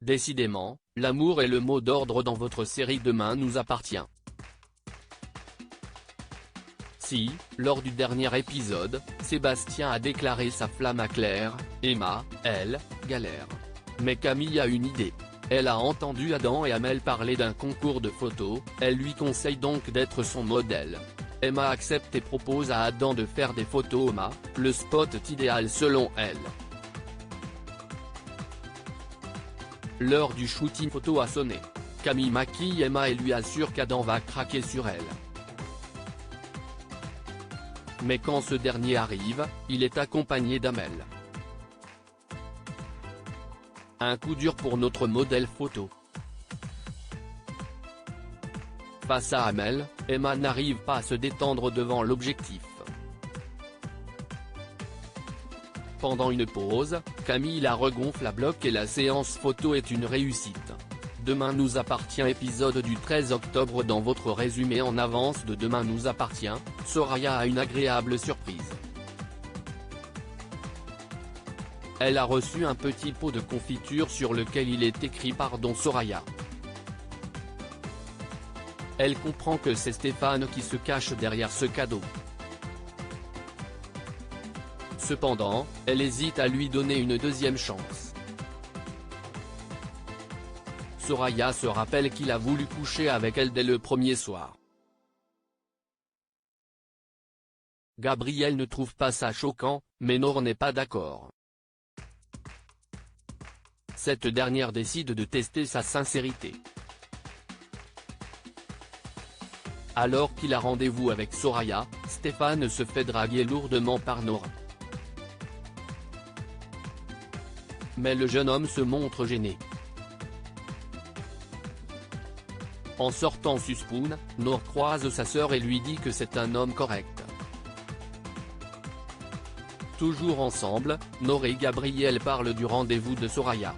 Décidément, l'amour est le mot d'ordre dans votre série Demain nous appartient. Si, lors du dernier épisode, Sébastien a déclaré sa flamme à Claire, Emma, elle, galère. Mais Camille a une idée. Elle a entendu Adam et Amel parler d'un concours de photos, elle lui conseille donc d'être son modèle. Emma accepte et propose à Adam de faire des photos Emma, le spot idéal selon elle. L'heure du shooting photo a sonné. Camille maquille Emma et lui assure qu'Adam va craquer sur elle. Mais quand ce dernier arrive, il est accompagné d'Amel. Un coup dur pour notre modèle photo. Face à Amel, Emma n'arrive pas à se détendre devant l'objectif. Pendant une pause, Camille la regonfle à bloc et la séance photo est une réussite. Demain nous appartient épisode du 13 octobre. Dans votre résumé en avance de Demain nous appartient, Soraya a une agréable surprise. Elle a reçu un petit pot de confiture sur lequel il est écrit Pardon Soraya. Elle comprend que c'est Stéphane qui se cache derrière ce cadeau. Cependant, elle hésite à lui donner une deuxième chance. Soraya se rappelle qu'il a voulu coucher avec elle dès le premier soir. Gabriel ne trouve pas ça choquant, mais Nour n'est pas d'accord. Cette dernière décide de tester sa sincérité. Alors qu'il a rendez-vous avec Soraya, Stéphane se fait draguer lourdement par Nour. Mais le jeune homme se montre gêné. En sortant Suspoon, Nour croise sa sœur et lui dit que c'est un homme correct. Toujours ensemble, Nour et Gabriel parlent du rendez-vous de Soraya.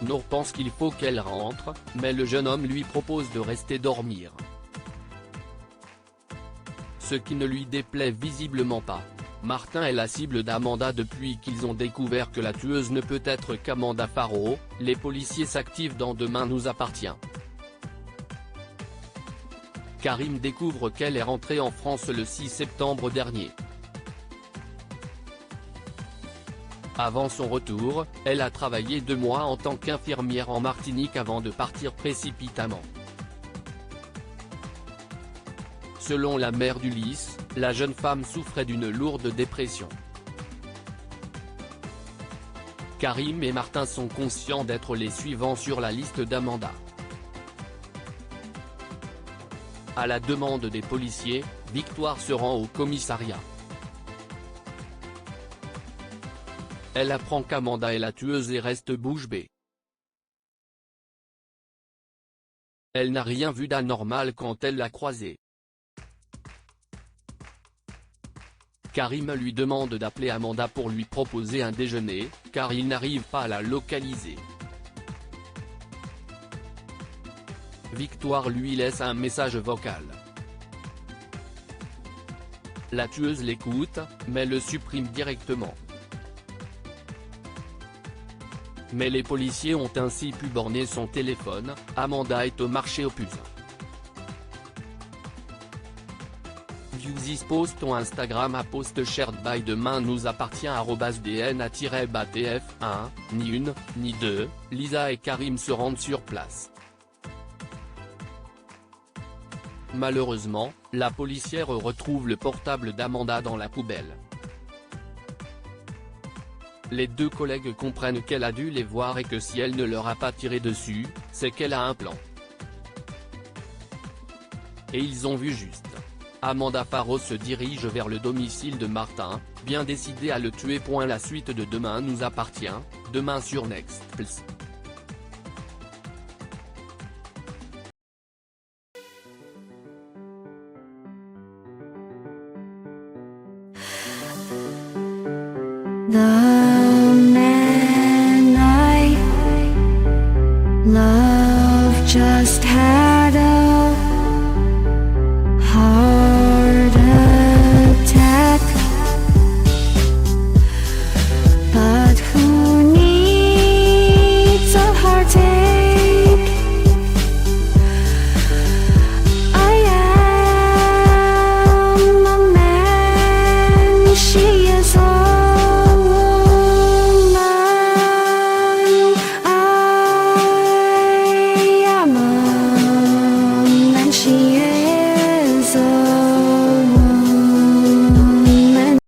Nour pense qu'il faut qu'elle rentre, mais le jeune homme lui propose de rester dormir. Ce qui ne lui déplaît visiblement pas. Martin est la cible d'Amanda depuis qu'ils ont découvert que la tueuse ne peut être qu'Amanda Faro. Les policiers s'activent dans Demain nous appartient. Karim découvre qu'elle est rentrée en France le 6 septembre dernier. Avant son retour, elle a travaillé 2 mois en tant qu'infirmière en Martinique avant de partir précipitamment. Selon la mère d'Ulysse, la jeune femme souffrait d'une lourde dépression. Karim et Martin sont conscients d'être les suivants sur la liste d'Amanda. À la demande des policiers, Victoire se rend au commissariat. Elle apprend qu'Amanda est la tueuse et reste bouche bée. Elle n'a rien vu d'anormal quand elle l'a croisée. Karim lui demande d'appeler Amanda pour lui proposer un déjeuner, car il n'arrive pas à la localiser. Victoire lui laisse un message vocal. La tueuse l'écoute, mais le supprime directement. Mais les policiers ont ainsi pu borner son téléphone. Amanda est au marché aux puces. Viewsis post ton Instagram à post shared by Demain nous appartient @dna-batf1, ni une, ni deux, Lisa et Karim se rendent sur place. Malheureusement, la policière retrouve le portable d'Amanda dans la poubelle. Les deux collègues comprennent qu'elle a dû les voir et que si elle ne leur a pas tiré dessus, c'est qu'elle a un plan. Et ils ont vu juste. Amanda Faro se dirige vers le domicile de Martin, bien décidée à le tuer. La suite de Demain nous appartient, demain sur Next Plus. 날